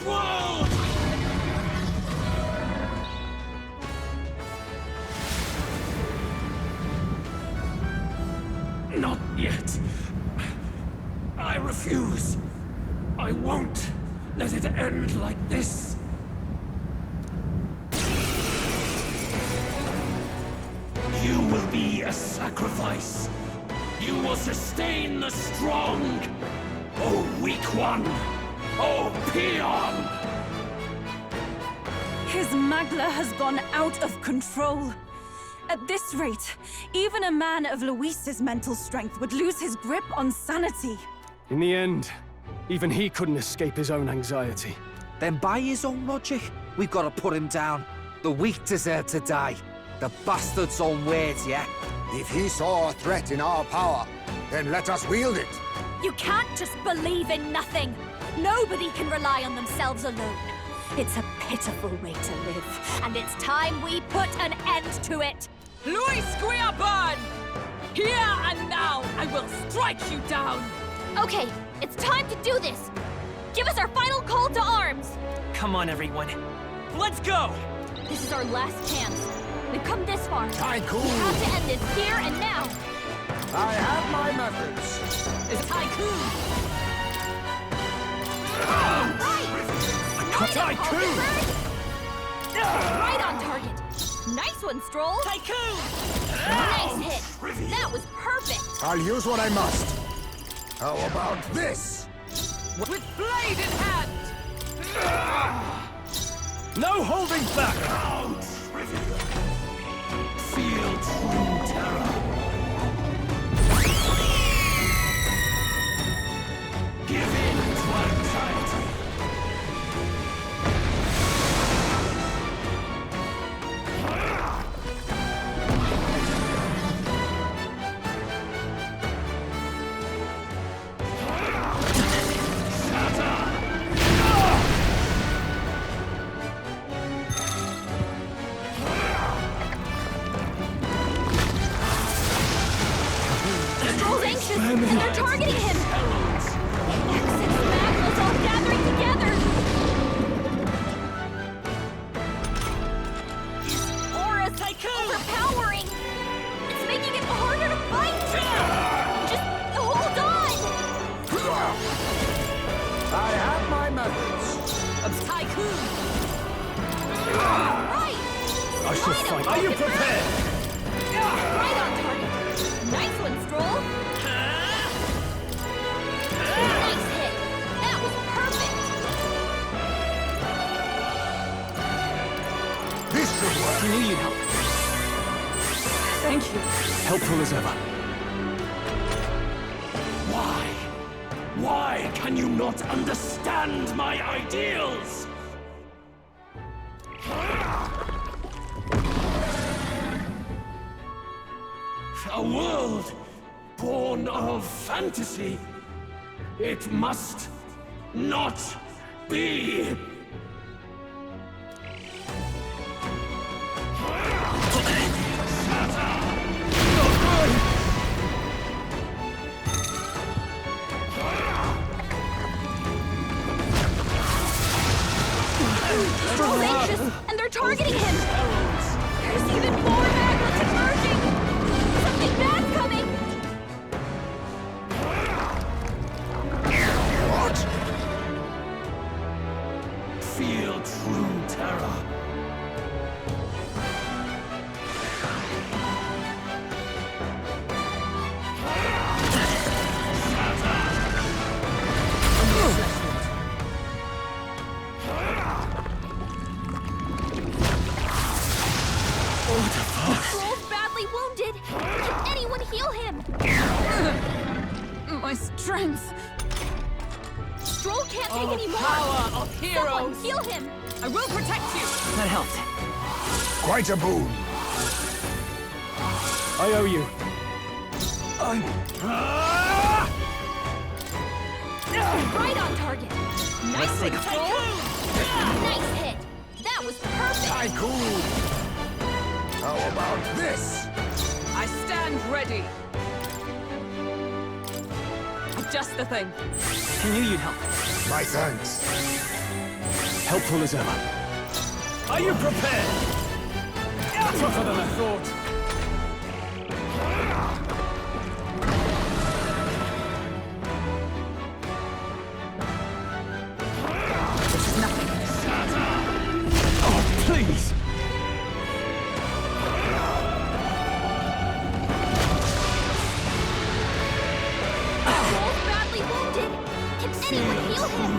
world! Not yet. I refuse. I won't let it end like this. You will be a sacrifice. You will sustain the strong. Oh, weak one. Oh, peon. His Magla has gone out of control. At this rate, even a man of Luis's mental strength would lose his grip on sanity. In the end, even he couldn't escape his own anxiety. Then by his own logic, we've got to put him down. The weak deserve to die. The bastard's own words, yeah? If he saw a threat in our power, then let us wield it. You can't just believe in nothing. Nobody can rely on themselves alone. It's a pitiful way to live, and it's time we put an end to it. Luis Guiaban! Here and now, I will strike you down! Okay, it's time to do this. Give us our final call to arms. Come on, everyone. Let's go! This is our last chance. We've come this far. Tycoon! We have to end this here and now. I have my methods. It's Tycoon! Right! Tycoon! Right on target. Nice one, Stroll. Tycoon! Nice hit. That was perfect. I'll use what I must. How about this? With blade in hand! No holding back! Feel true terror. Give in to anxiety. Stroll's anxious, and they're targeting him. Exit Magla's all gathering together. His aura's overpowering. It's making it harder to fight. Just hold on. I have my methods. Of Tycoon! Right. I shall Line up, fight. Are you focus prepared? Right on target. Nice one, Stroll. Nice hit. That was perfect. This should work. I knew you'd help. Thank you. Helpful as ever. Why? Why can you not understand my ideals? A world born of fantasy. It must not be. Stroll's anxious, and they're targeting him. There's even more Maglas emerging. Something bad's coming. What? Feel true terror. Stroll's badly wounded. Can anyone heal him? My strength. Stroll can't take Oh, any more. power of heroes! Someone heal him. I will protect you! That helped. Quite a boon. I owe you. Right on target. Nice take one, a- Stroll. Nice hit. That was perfect. Tycoon! How about this? I stand ready. Just the thing. I knew you'd help. My thanks. Helpful as ever. Are you prepared? Tougher than I thought. This is nothing. Oh, please! Wolf badly wounded. Can anyone heal him?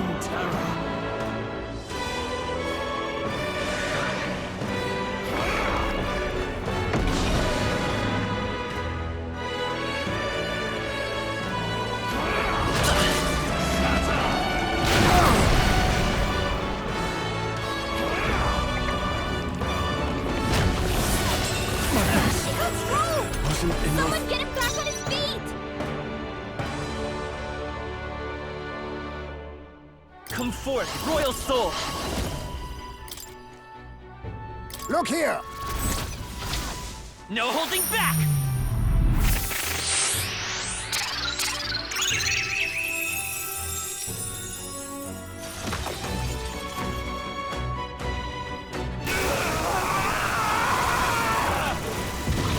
He got through! Wasn't enough. Someone get him back on his feet! Come forth, royal soul! Look here! No holding back!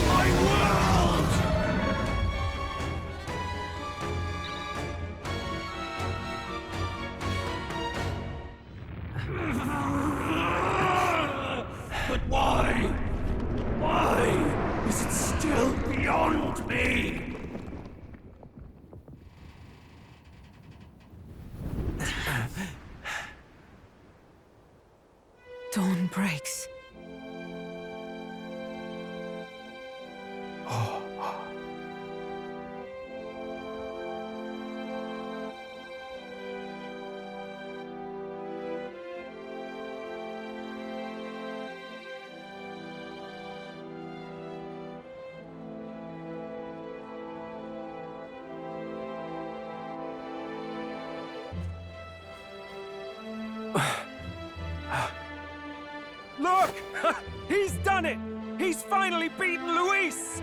My world! But why? Why is it still beyond me? Dawn breaks. Look! He's done it! He's finally beaten Luis!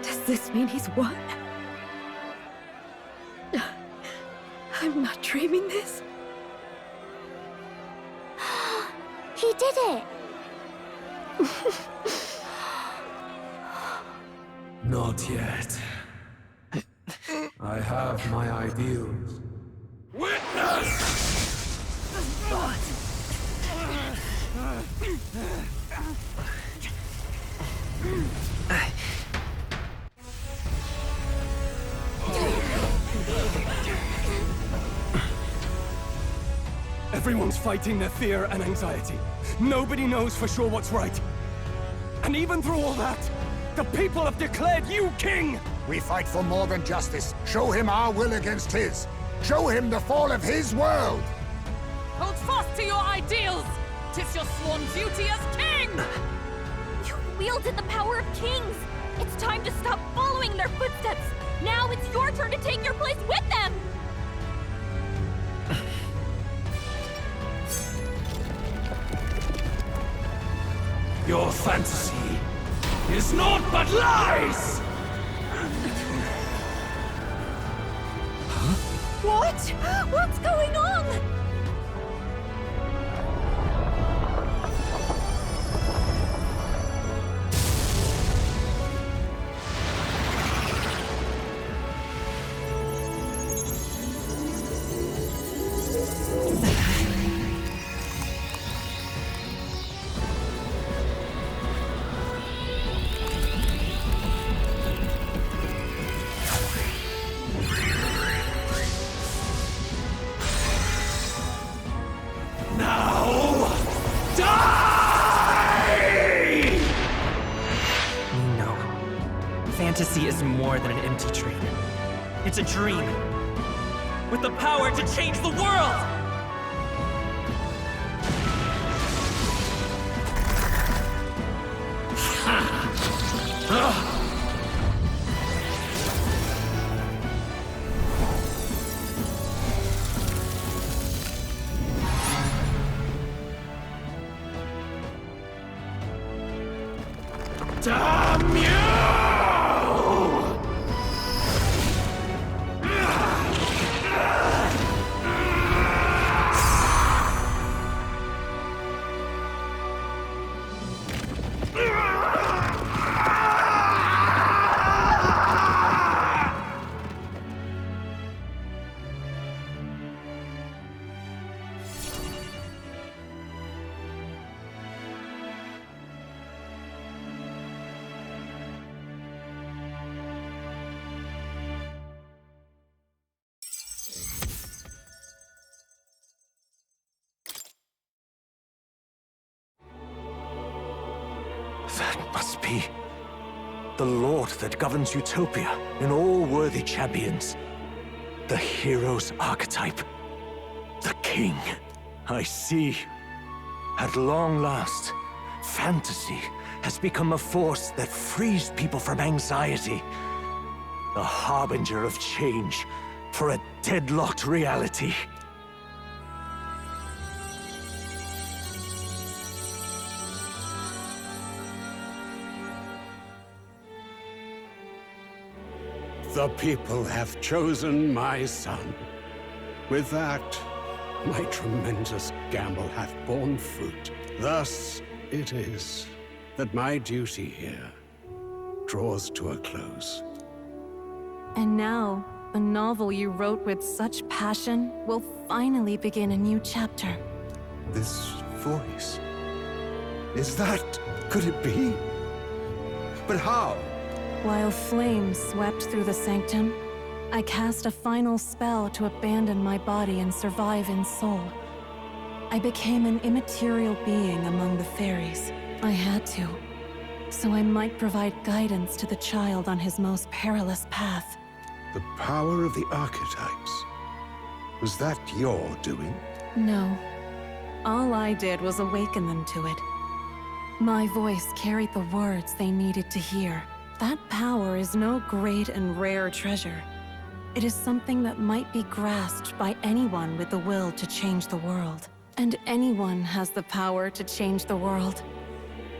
Does this mean he's won? I'm not dreaming this. He did it! Not yet. I have my ideals. Witness! Everyone's fighting their fear and anxiety. Nobody knows for sure what's right. And even through all that, the people have declared you king! We fight for more than justice. Show him our will against his. Show him the fall of his world! Hold fast to your ideals! 'Tis your sworn duty as king! You wielded the power of kings! It's time to stop following their footsteps! Now it's your turn to take your place with them! Your fantasy is naught but lies! What? What's going on? Fantasy is more than an empty dream. It's a dream with the power to change the world! Damn you! That must be the Lord that governs Utopia in all worthy champions. The hero's archetype. The king. I see. At long last, fantasy has become a force that frees people from anxiety. A harbinger of change for a deadlocked reality. The people have chosen my son. With that, my tremendous gamble hath borne fruit. Thus it is that my duty here draws to a close. And now, the novel you wrote with such passion will finally begin a new chapter. This voice... could it be? But how? While flames swept through the sanctum, I cast a final spell to abandon my body and survive in soul. I became an immaterial being among the fairies. I had to, so I might provide guidance to the child on his most perilous path. The power of the archetypes. Was that your doing? No. All I did was awaken them to it. My voice carried the words they needed to hear. That power is no great and rare treasure. It is something that might be grasped by anyone with the will to change the world. And anyone has the power to change the world.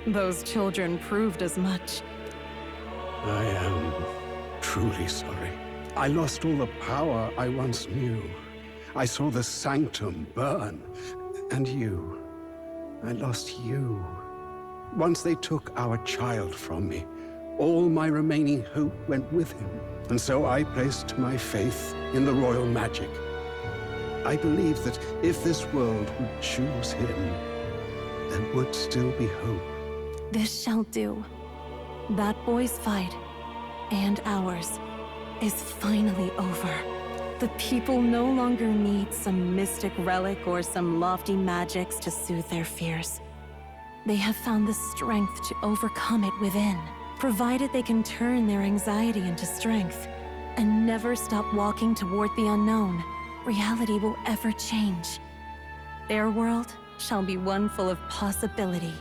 Those children proved as much. I am truly sorry. I lost all the power I once knew. I saw the sanctum burn. And you. I lost you. Once they took our child from me, all my remaining hope went with him. And so I placed my faith in the royal magic. I believed that if this world would choose him, there would still be hope. This shall do. That boy's fight, and ours, is finally over. The people no longer need some mystic relic or some lofty magics to soothe their fears. They have found the strength to overcome it within. Provided they can turn their anxiety into strength and never stop walking toward the unknown, reality will ever change. Their world shall be one full of possibility.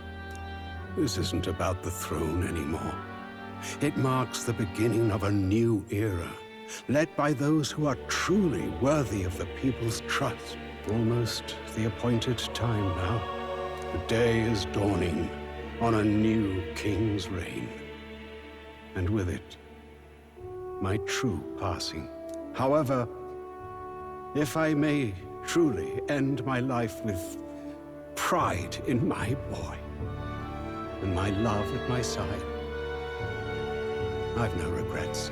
This isn't about the throne anymore. It marks the beginning of a new era, led by those who are truly worthy of the people's trust. Almost the appointed time now. The day is dawning on a new king's reign. And with it, my true passing. However, if I may truly end my life with pride in my boy, and my love at my side, I've no regrets.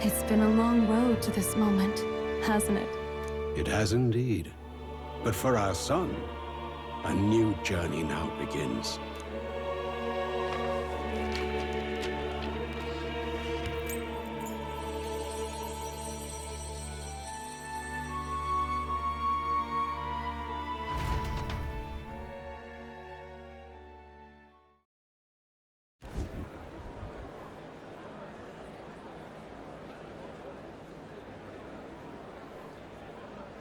It's been a long road to this moment, hasn't it? It has indeed. But for our son, a new journey now begins.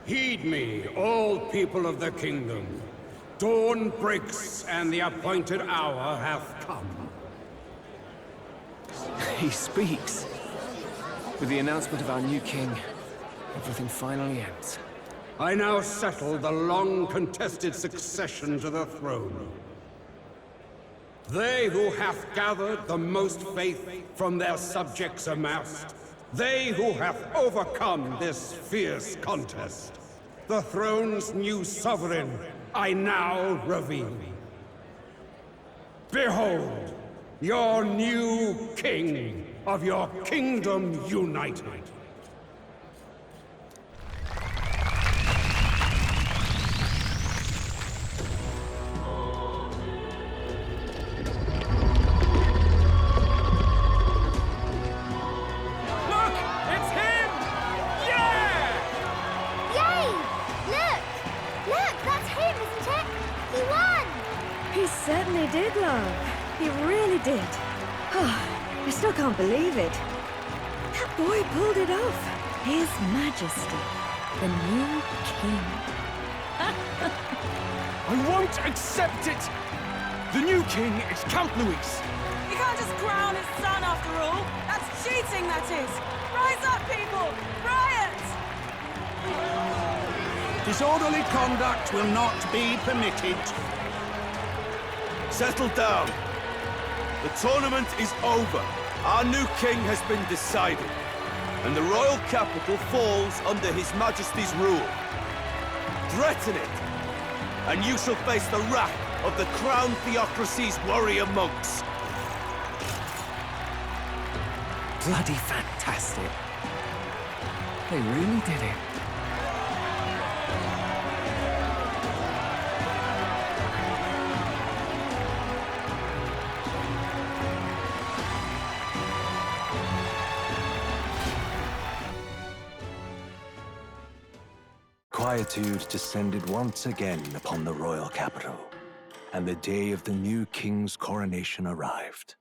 Heed me, all people of the kingdom. Dawn breaks, and the appointed hour hath come. He speaks. With the announcement of our new king, everything finally ends. I now settle the long-contested succession to the throne. They who hath gathered the most faith from their subjects amassed. They who hath overcome this fierce contest. The throne's new sovereign I now reveal. Behold, your new king of your kingdom united. Certainly did, love. He really did. Oh, I still can't believe it. That boy pulled it off. His Majesty, the new king. I won't accept it! The new king is Count Luis. You can't just crown his son after all. That's cheating, that is. Rise up, people! Riot! Disorderly conduct will not be permitted. Settle down. The tournament is over. Our new king has been decided, and the royal capital falls under His Majesty's rule. Threaten it, and you shall face the wrath of the Crown Theocracy's warrior monks. Bloody fantastic. They really did it. Quietude descended once again upon the royal capital, and the day of the new king's coronation arrived.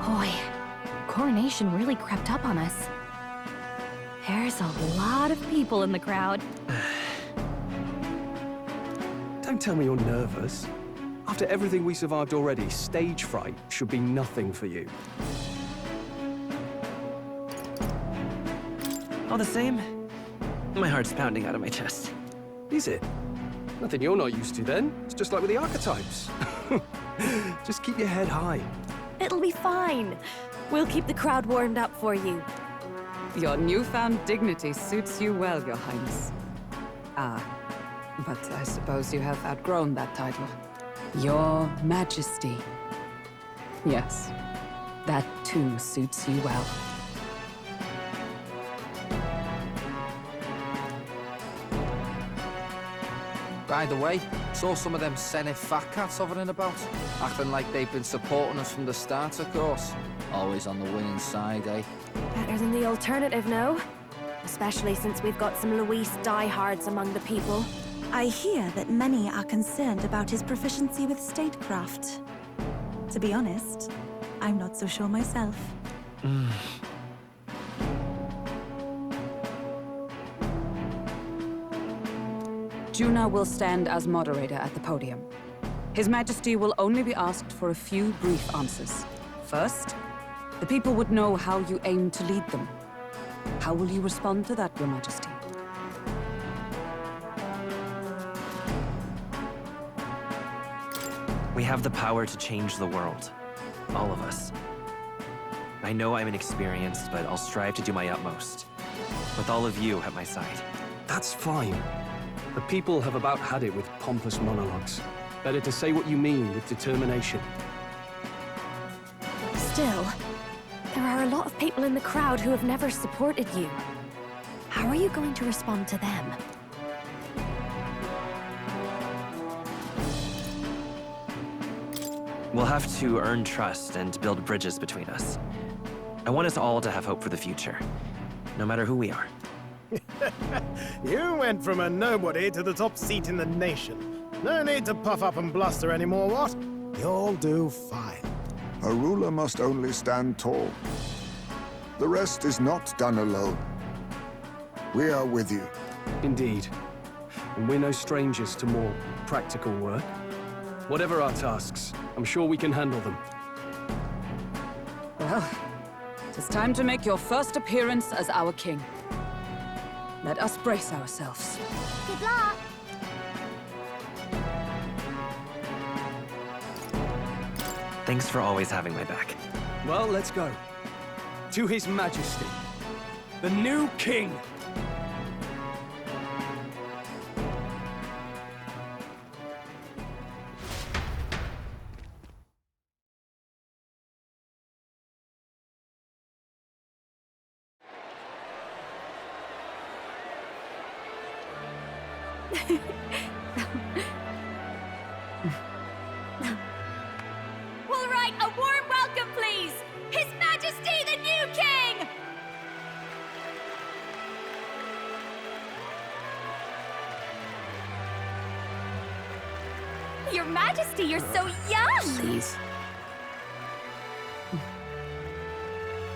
Boy, coronation really crept up on us. There's a lot of people in the crowd. Don't tell me you're nervous. After everything we survived already, stage fright should be nothing for you. All the same, my heart's pounding out of my chest. Is it? Nothing you're not used to then. It's just like with the archetypes. Just keep your head high. It'll be fine. We'll keep the crowd warmed up for you. Your newfound dignity suits you well, Your Highness. Ah, but I suppose you have outgrown that title. Your Majesty. Yes, that too suits you well. By the way, saw some of them Senate fat cats hovering about, acting like they've been supporting us from the start, of course. Always on the winning side, eh? Better than the alternative, no? Especially since we've got some Luis diehards among the people. I hear that many are concerned about his proficiency with statecraft. To be honest, I'm not so sure myself. Juna will stand as moderator at the podium. His Majesty will only be asked for a few brief answers. First, the people would know how you aim to lead them. How will you respond to that, Your Majesty? We have the power to change the world. All of us. I know I'm inexperienced, but I'll strive to do my utmost. With all of you at my side. That's fine. The people have about had it with pompous monologues. Better to say what you mean with determination. Still, there are a lot of people in the crowd who have never supported you. How are you going to respond to them? We'll have to earn trust and build bridges between us. I want us all to have hope for the future, no matter who we are. You went from a nobody to the top seat in the nation. No need to puff up and bluster anymore, what? You'll do fine. A ruler must only stand tall. The rest is not done alone. We are with you. Indeed. And we're no strangers to more practical work. Whatever our tasks, I'm sure we can handle them. Well, it is time to make your first appearance as our king. Let us brace ourselves. Good luck! Thanks for always having my back. Well, let's go. To His Majesty, the new king! We'll write a warm welcome, please! His Majesty the new king! Your Majesty, you're so young! Please.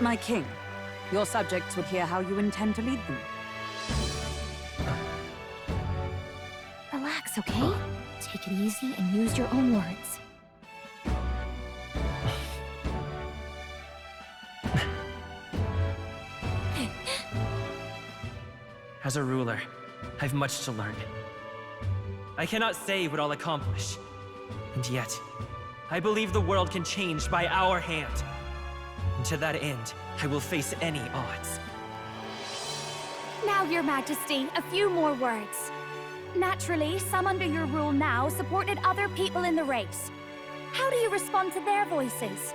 My king, your subjects would hear how you intend to lead them. Relax, okay? Take it easy and use your own words. As a ruler, I've much to learn. I cannot say what I'll accomplish. And yet, I believe the world can change by our hand. And to that end, I will face any odds. Now, Your Majesty, a few more words. Naturally, some under your rule now supported other people in the race. How do you respond to their voices?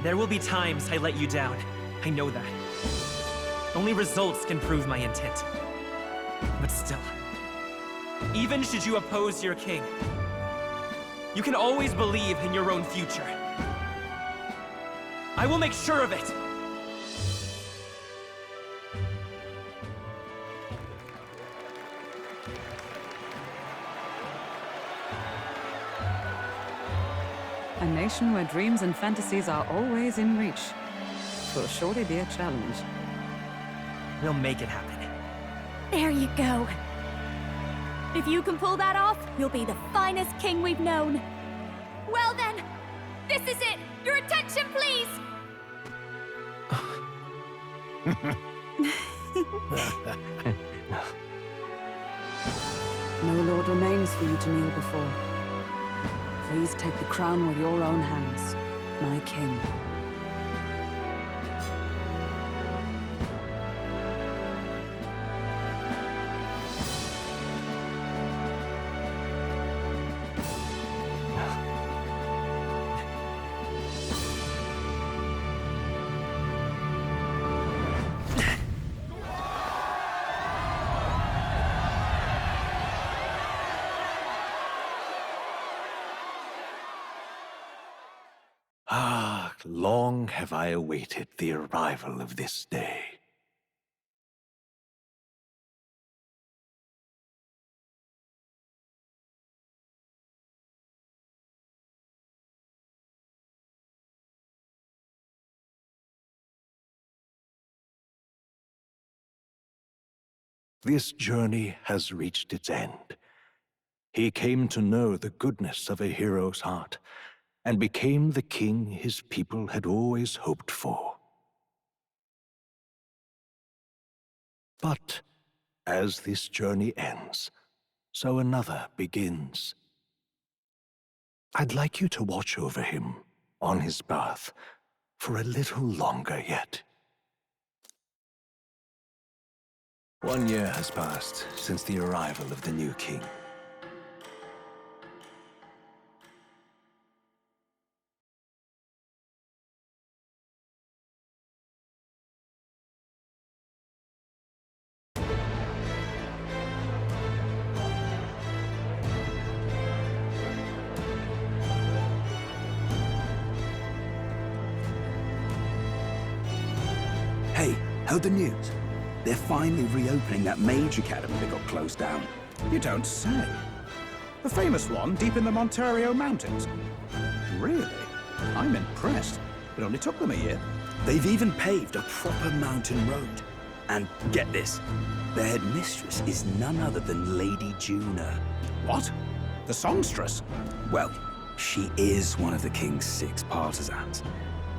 There will be times I let you down. I know that. Only results can prove my intent. But still, even should you oppose your king, you can always believe in your own future. I will make sure of it! A nation where dreams and fantasies are always in reach. Will surely be a challenge. We'll make it happen. There you go. If you can pull that off, you'll be the finest king we've known. Well then, this is it! Your attention, please! No lord remains for you to kneel before. Please take the crown with your own hands, my king. Ah, long have I awaited the arrival of this day. This journey has reached its end. He came to know the goodness of a hero's heart, and became the king his people had always hoped for. But as this journey ends, so another begins. I'd like you to watch over him on his path for a little longer yet. 1 year has passed since the arrival of the new king. Hey, heard the news? They're finally reopening that mage academy that got closed down. You don't say. The famous one deep in the Montario Mountains. Really? I'm impressed. It only took them a year. They've even paved a proper mountain road. And get this, their head mistress is none other than Lady Juna. What? The songstress? Well, she is one of the king's 6 partisans.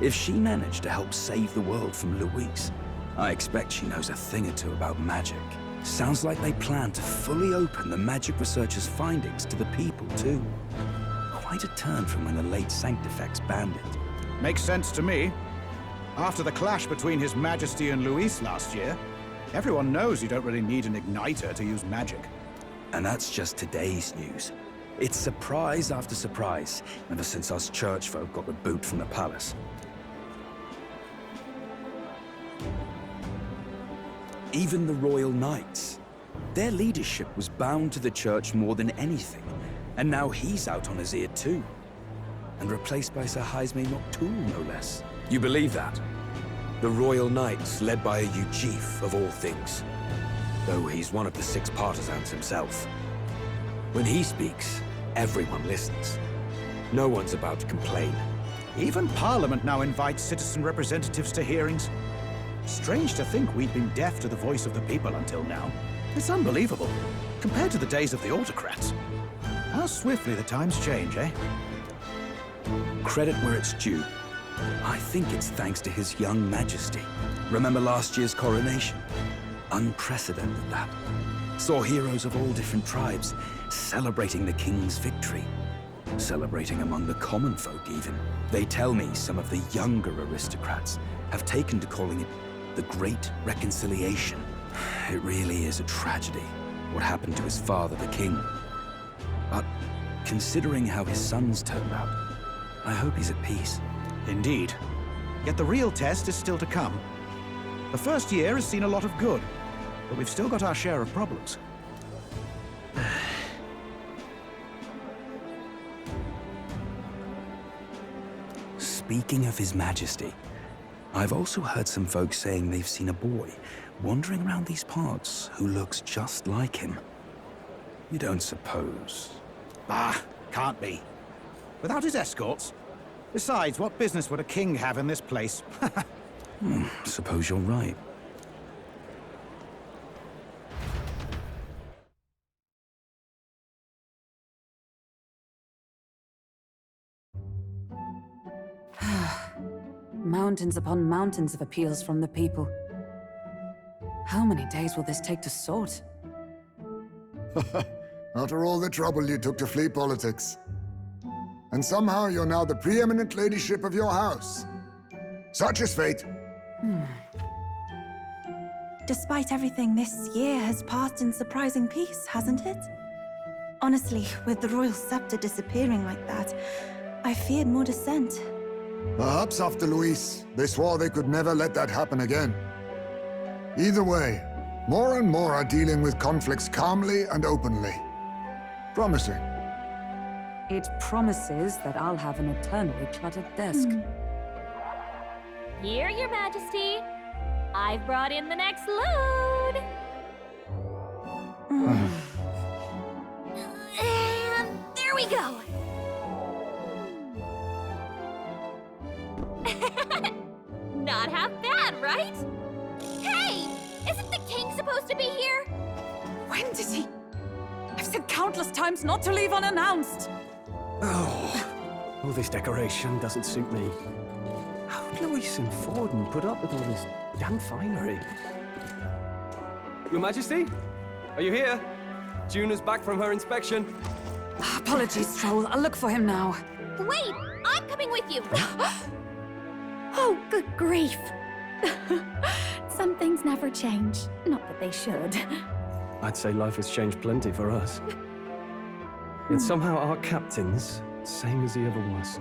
If she managed to help save the world from Luis, I expect she knows a thing or two about magic. Sounds like they plan to fully open the magic researcher's findings to the people, too. Quite a turn from when the late Sanctifex banned it. Makes sense to me. After the clash between His Majesty and Luis last year, everyone knows you don't really need an igniter to use magic. And that's just today's news. It's surprise after surprise, ever since us church folk got the boot from the palace. Even the Royal Knights. Their leadership was bound to the church more than anything, and now he's out on his ear too. And replaced by Sir Jaime Noctul, no less. You believe that? The Royal Knights, led by a Chief of all things. Though he's one of the 6 partisans himself. When he speaks, everyone listens. No one's about to complain. Even Parliament now invites citizen representatives to hearings. Strange to think we'd been deaf to the voice of the people until now. It's unbelievable, compared to the days of the autocrats. How swiftly the times change, eh? Credit where it's due. I think it's thanks to His young Majesty. Remember last year's coronation? Unprecedented, that. Saw heroes of all different tribes celebrating the king's victory. Celebrating among the common folk, even. They tell me some of the younger aristocrats have taken to calling it the Great Reconciliation. It really is a tragedy, what happened to his father, the king. But considering how his sons turned out, I hope he's at peace. Indeed. Yet the real test is still to come. The first year has seen a lot of good, but we've still got our share of problems. Speaking of His Majesty, I've also heard some folks saying they've seen a boy wandering around these parts who looks just like him. You don't suppose? Ah, can't be. Without his escorts? Besides, what business would a king have in this place? Suppose you're right. Mountains upon mountains of appeals from the people. How many days will this take to sort? After all the trouble you took to flee politics. And somehow you're now the preeminent ladyship of your house. Such is fate. Despite everything, this year has passed in surprising peace, hasn't it? Honestly, with the royal scepter disappearing like that, I feared more dissent. Perhaps after Luis, they swore they could never let that happen again. Either way, more and more are dealing with conflicts calmly and openly. Promising. It promises that I'll have an eternally cluttered desk. Here, Your Majesty. I've brought in the next load. And there we go. Not half bad, right? Hey! Isn't the king supposed to be here? When did he? I've said countless times not to leave unannounced. Oh, all this decoration doesn't suit me. How would Luis and Forden put up with all this damn finery? Your Majesty? Are you here? Juna's back from her inspection. Apologies, Troll. I'll look for him now. Wait! I'm coming with you! Oh, good grief. Some things never change. Not that they should. I'd say life has changed plenty for us. Yet somehow our captain's same as he ever was.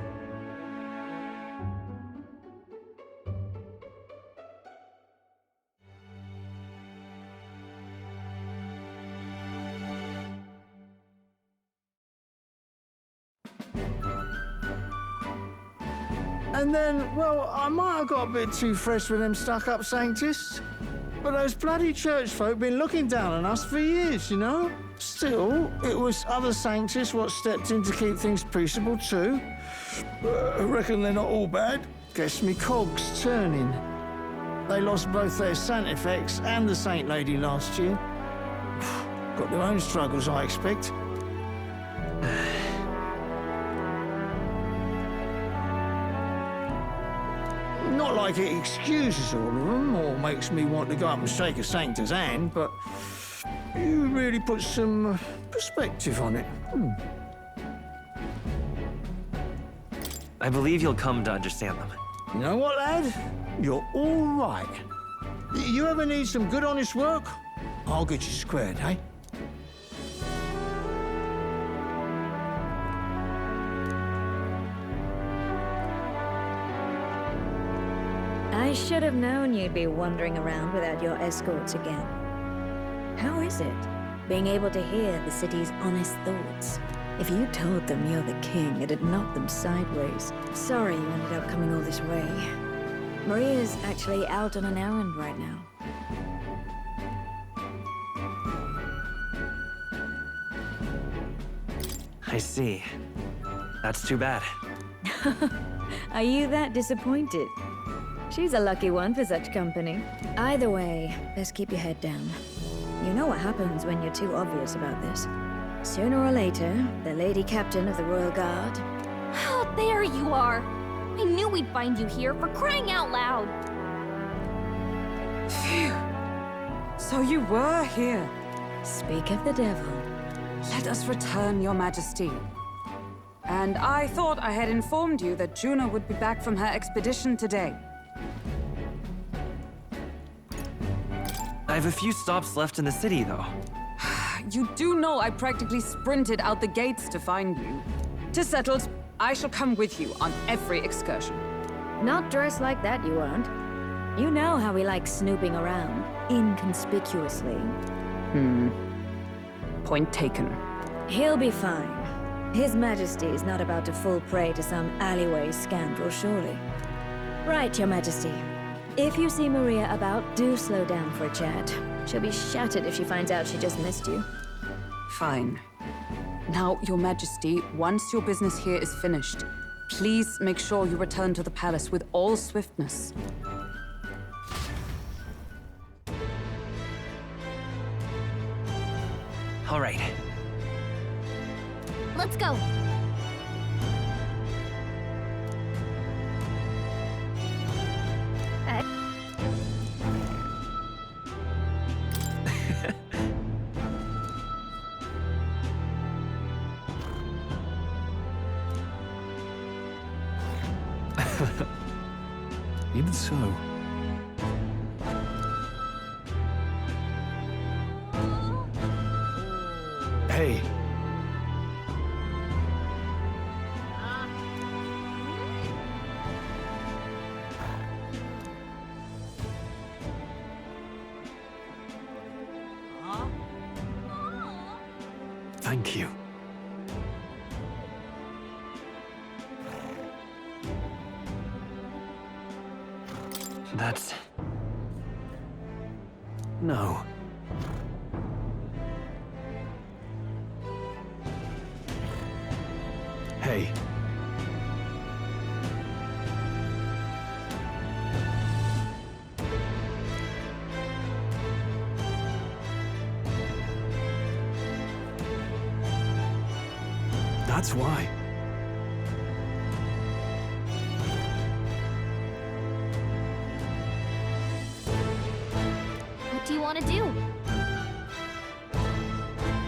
And then, well, I might have got a bit too fresh with them stuck-up Sanctists. But those bloody church folk been looking down on us for years, you know? Still, it was other Sanctists what stepped in to keep things peaceable too. I reckon they're not all bad. Guess me cog's turning. They lost both their Santifex and the Saint Lady last year. Got their own struggles, I expect. Not like it excuses all of them or makes me want to go up and shake a Sanctor's hand, but you really put some perspective on it. I believe you'll come to understand them. You know what, lad? You're all right. You ever need some good, honest work? I'll get you squared, eh? I should have known you'd be wandering around without your escorts again. How is it, being able to hear the city's honest thoughts? If you told them you're the king, it'd knock them sideways. Sorry you ended up coming all this way. Maria's actually out on an errand right now. I see. That's too bad. Are you that disappointed? She's a lucky one for such company. Either way, best keep your head down. You know what happens when you're too obvious about this. Sooner or later, the Lady Captain of the Royal Guard... Oh, there you are! I knew we'd find you here, for crying out loud! Phew. So you were here. Speak of the devil. Let us return, Your Majesty. And I thought I had informed you that Juno would be back from her expedition today. I have a few stops left in the city, though. You do know I practically sprinted out the gates to find you. To settle, I shall come with you on every excursion. Not dressed like that, you won't. You know how we like snooping around, inconspicuously. Point taken. He'll be fine. His Majesty is not about to fall prey to some alleyway scandal, surely. Right, Your Majesty. If you see Maria about, do slow down for a chat. She'll be shattered if she finds out she just missed you. Fine. Now, Your Majesty, once your business here is finished, please make sure you return to the palace with all swiftness. All right. Let's go! Even so. Hey. Thank you. That's... No. Hey. That's why. What do you want to do?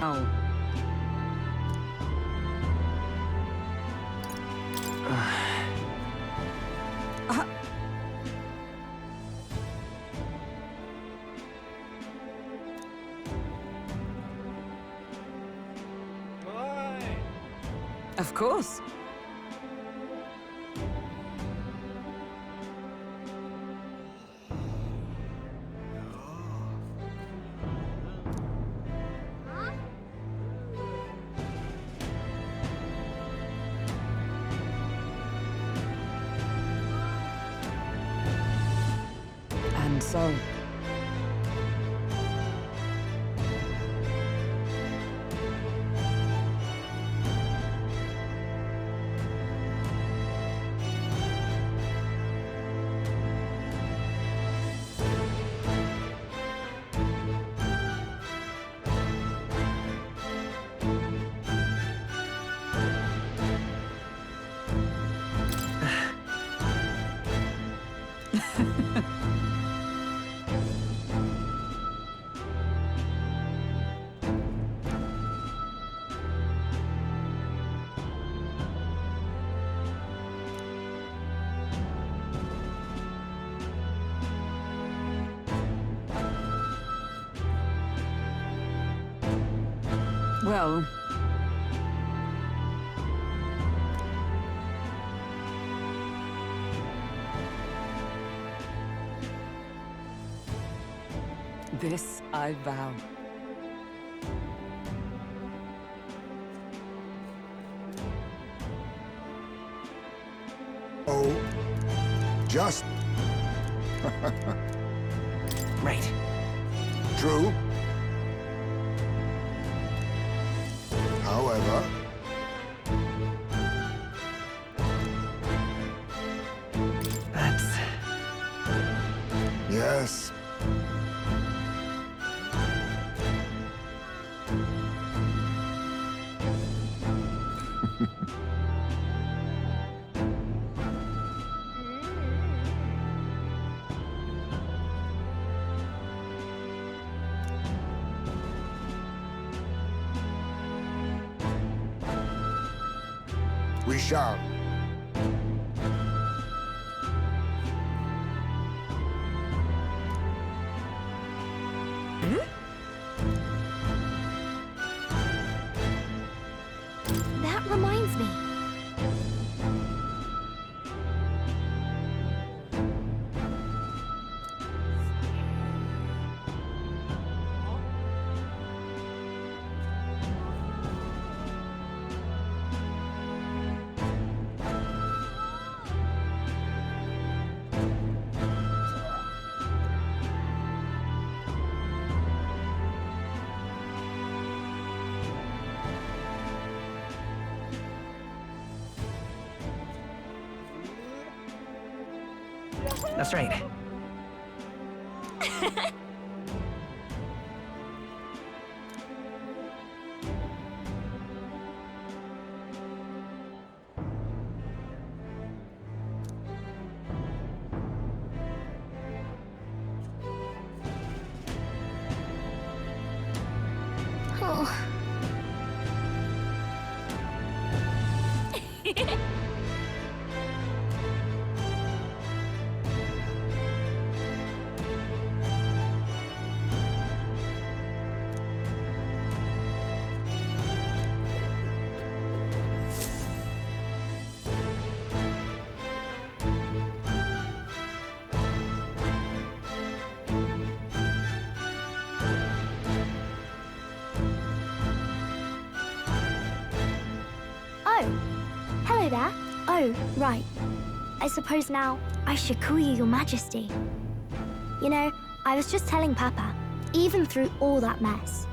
Oh. Of course. And so... Well... this I vow. Oh, just... Right. True. However... That's... Yes. We shall. That reminds me. That's right. Oh. Hello there. Oh, right. I suppose now I should call you Your Majesty. You know, I was just telling Papa, even through all that mess,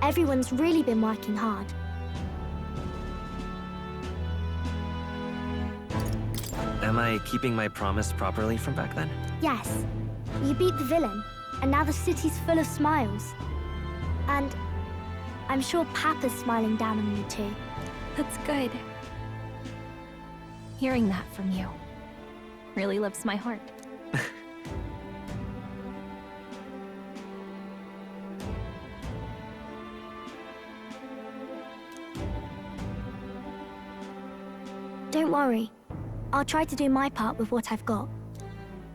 everyone's really been working hard. Am I keeping my promise properly from back then? Yes, you beat the villain, and now the city's full of smiles. And I'm sure Papa's smiling down on you too. That's good. Hearing that from you really lifts my heart. Don't worry. I'll try to do my part with what I've got.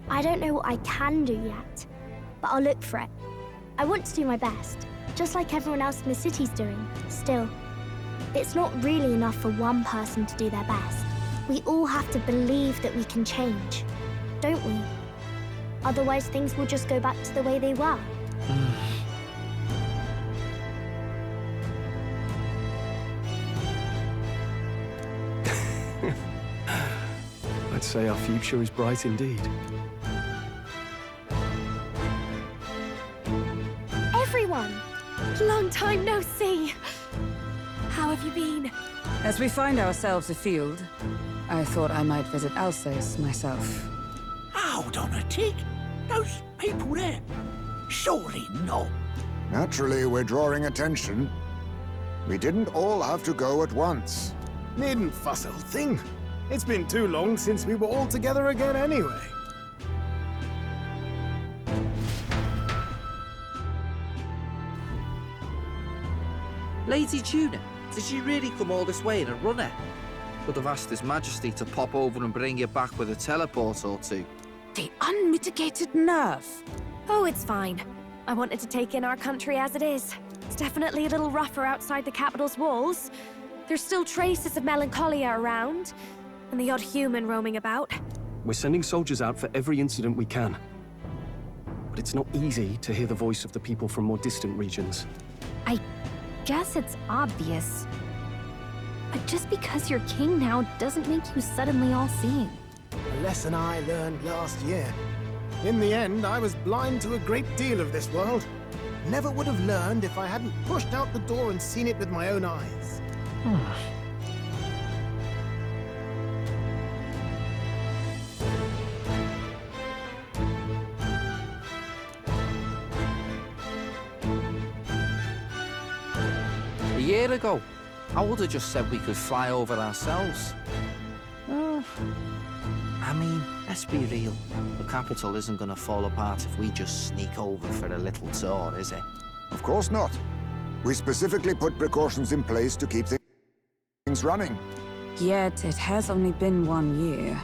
I don't know what I can do yet, but I'll look for it. I want to do my best, just like everyone else in the city's doing. Still, it's not really enough for one person to do their best. We all have to believe that we can change, don't we? Otherwise, things will just go back to the way they were. I'd say our future is bright indeed. Everyone! Long time no see. How have you been? As we find ourselves afield, I thought I might visit Alsace myself. Hold on a tick. Those people there? Surely not. Naturally, we're drawing attention. We didn't all have to go at once. Needn't fuss, old thing. It's been too long since we were all together again anyway. Lady Tuna, did she really come all this way in a runner? Could have asked His Majesty to pop over and bring you back with a teleport or two. The unmitigated nerve. Oh, it's fine. I wanted to take in our country as it is. It's definitely a little rougher outside the capital's walls. There's still traces of melancholia around, and the odd human roaming about. We're sending soldiers out for every incident we can. But it's not easy to hear the voice of the people from more distant regions. I guess it's obvious. But just because you're king now doesn't make you suddenly all-seeing. A lesson I learned last year. In the end, I was blind to a great deal of this world. Never would have learned if I hadn't pushed out the door and seen it with my own eyes. A year ago, I would have just said we could fly over ourselves. I mean, let's be real. The capital isn't going to fall apart if we just sneak over for a little tour, is it? Of course not. We specifically put precautions in place to keep things running. Yet it has only been 1 year.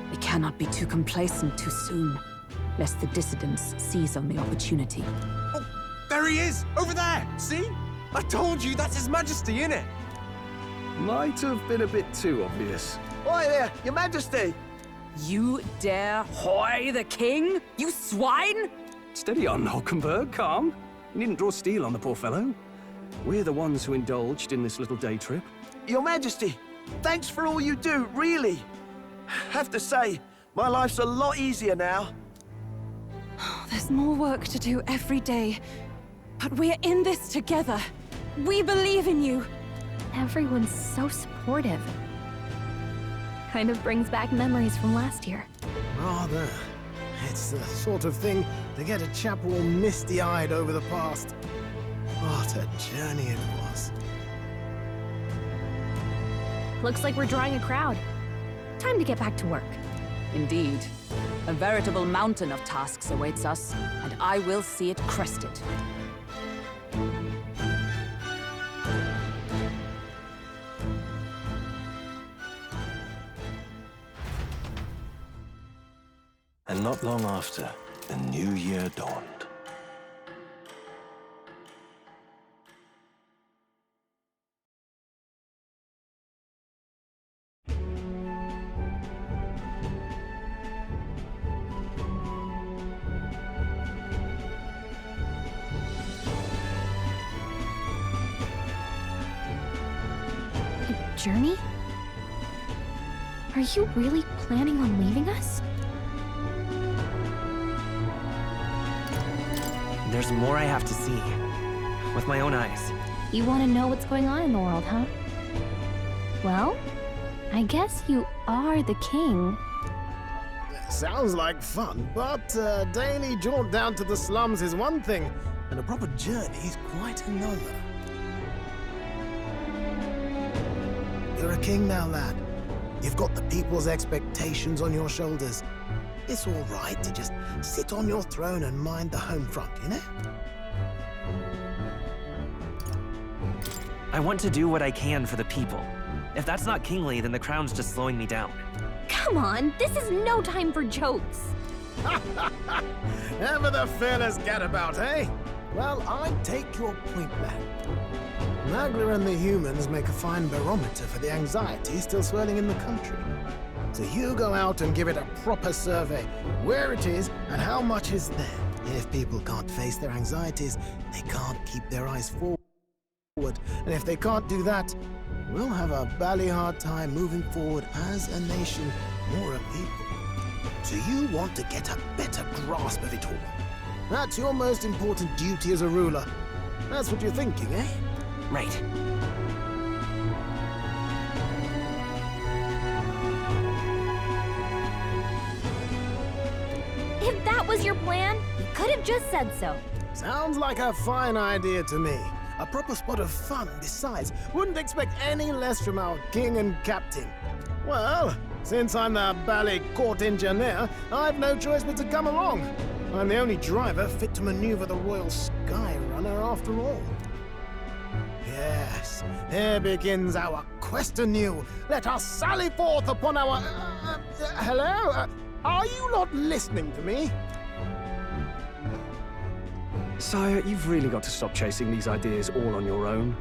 We cannot be too complacent too soon, lest the dissidents seize on the opportunity. Oh, there he is! Over there! See? I told you, that's His Majesty, innit? Might have been a bit too obvious. Oi there, Your Majesty! You dare hoy the king? You swine! Steady on, Hulkenberg, calm. You needn't draw steel on the poor fellow. We're the ones who indulged in this little day trip. Your Majesty, thanks for all you do, really. Have to say, my life's a lot easier now. There's more work to do every day. But we're in this together. We believe in you. Everyone's so supportive. Kind of brings back memories from last year. Rather. It's the sort of thing to get a chap all misty-eyed over the past. What a journey it was. Looks like we're drawing a crowd. Time to get back to work. Indeed. A veritable mountain of tasks awaits us, and I will see it crested. And not long after, a new year dawned. A journey? Are you really planning on leaving us? There's more I have to see. With my own eyes. You want to know what's going on in the world, huh? Well, I guess you are the king. Sounds like fun, but a daily jaunt down to the slums is one thing, and a proper journey is quite another. You're a king now, lad. You've got the people's expectations on your shoulders. It's all right to just sit on your throne and mind the home front, you know? I want to do what I can for the people. If that's not kingly, then the crown's just slowing me down. Come on, this is no time for jokes. Ever the fearless gadabout, eh? Well, I take your point back. Nagler and the humans make a fine barometer for the anxiety still swirling in the country. So you go out and give it a proper survey, where it is and how much is there. If people can't face their anxieties, they can't keep their eyes forward. And if they can't do that, we'll have a bally hard time moving forward as a nation or a people. So you want to get a better grasp of it all. That's your most important duty as a ruler. That's what you're thinking, eh? Right. If that was your plan, you could have just said so. Sounds like a fine idea to me. A proper spot of fun, besides. Wouldn't expect any less from our king and captain. Well, since I'm the bally court engineer, I've no choice but to come along. I'm the only driver fit to maneuver the Royal Skyrunner after all. Yes, here begins our quest anew. Let us sally forth upon our... hello? Are you not listening to me? Sire, you've really got to stop chasing these ideas all on your own.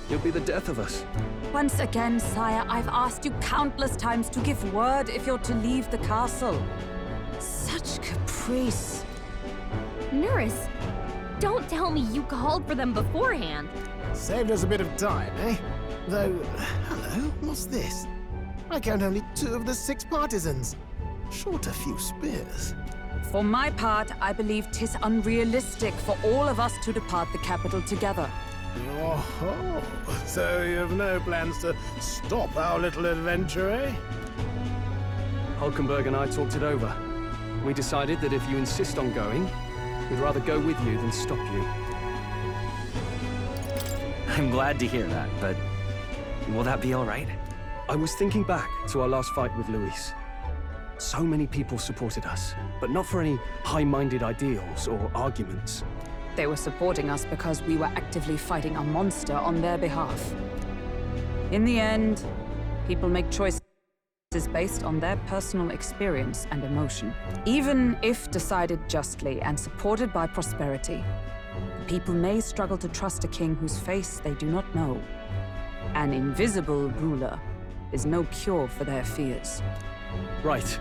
You'll be the death of us. Once again, sire, I've asked you countless times to give word if you're to leave the castle. Such caprice. Nurse, don't tell me you called for them beforehand. Saved us a bit of time, eh? Though, hello, what's this? I count only 2 of the 6 partisans. Short a few spears. For my part, I believe 'tis unrealistic for all of us to depart the capital together. Oh, so you have no plans to stop our little adventure, eh? Hulkenberg and I talked it over. We decided that if you insist on going, we'd rather go with you than stop you. I'm glad to hear that, but will that be all right? I was thinking back to our last fight with Luis. So many people supported us, but not for any high-minded ideals or arguments. They were supporting us because we were actively fighting a monster on their behalf. In the end, people make choices based on their personal experience and emotion. Even if decided justly and supported by prosperity, people may struggle to trust a king whose face they do not know. An invisible ruler is no cure for their fears. Right.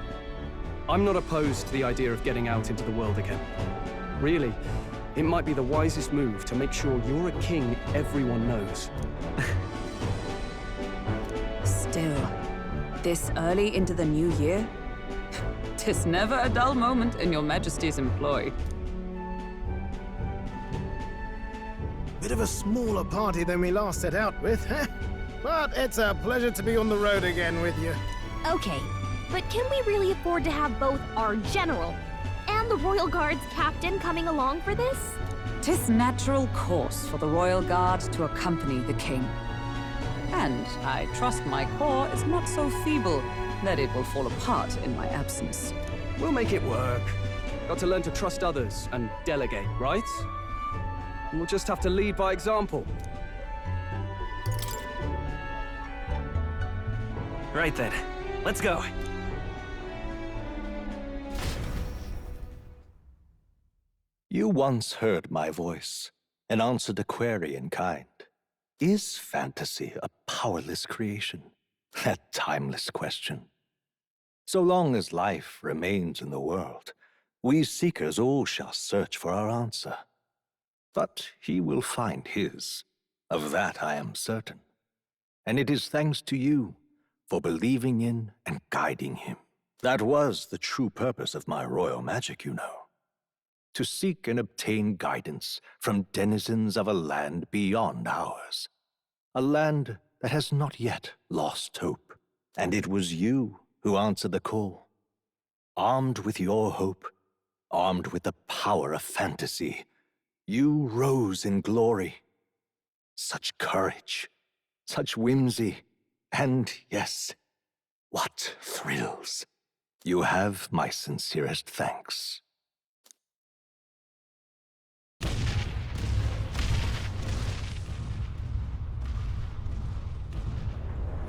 I'm not opposed to the idea of getting out into the world again. Really, it might be the wisest move to make sure you're a king everyone knows. Still, this early into the new year? 'Tis never a dull moment in your Majesty's employ. Bit of a smaller party than we last set out with, huh? But it's a pleasure to be on the road again with you. Okay, but can we really afford to have both our general and the Royal Guard's captain coming along for this? 'Tis natural course for the Royal Guard to accompany the king. And I trust my corps is not so feeble that it will fall apart in my absence. We'll make it work. Got to learn to trust others and delegate, right? We'll just have to lead by example. Right then, let's go. You once heard my voice and answered a query in kind. Is fantasy a powerless creation? That timeless question. So long as life remains in the world, we seekers all shall search for our answer. But he will find his. Of that I am certain. And it is thanks to you for believing in and guiding him. That was the true purpose of my royal magic, you know. To seek and obtain guidance from denizens of a land beyond ours. A land that has not yet lost hope. And it was you who answered the call. Armed with your hope, armed with the power of fantasy, you rose in glory. Such courage, such whimsy, and yes, what thrills. You have my sincerest thanks.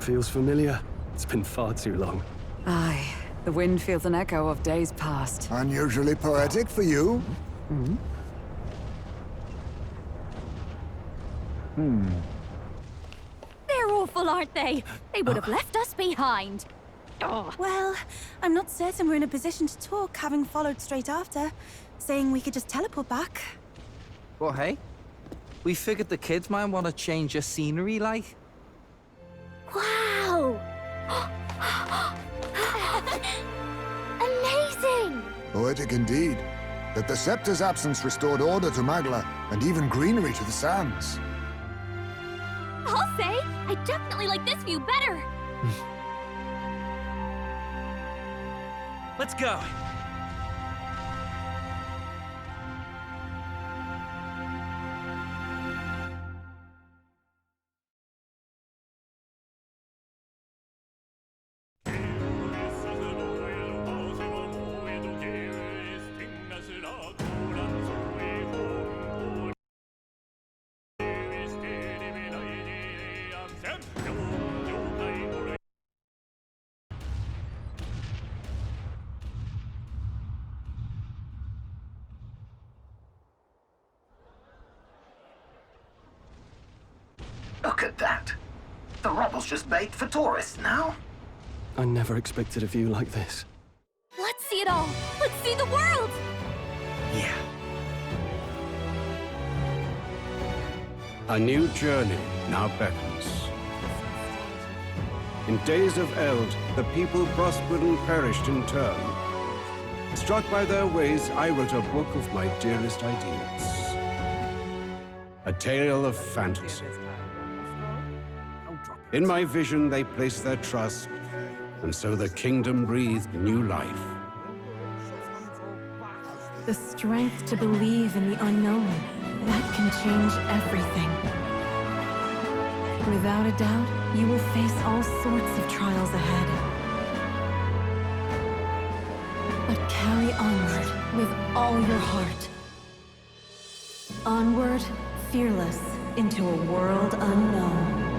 Feels familiar. It's been far too long. Aye, the wind feels an echo of days past. Unusually poetic for you. They're awful, aren't they? They would have left us behind. Well, I'm not certain we're in a position to talk, having followed straight after, saying we could just teleport back. Well, hey, we figured the kids might want to change your scenery, like. Wow! Amazing! Poetic indeed. That the scepter's absence restored order to Magla, and even greenery to the sands. I'll say, I definitely like this view better. Let's go. Look at that. The rubble's just bait for tourists now. I never expected a view like this. Let's see it all. Let's see the world. Yeah. A new journey now beckons. In days of eld, the people prospered and perished in turn. Struck by their ways, I wrote a book of my dearest ideas. A tale of fantasy. In my vision, they placed their trust, and so the kingdom breathed new life. The strength to believe in the unknown, that can change everything. Without a doubt, you will face all sorts of trials ahead. But carry onward with all your heart. Onward, fearless, into a world unknown.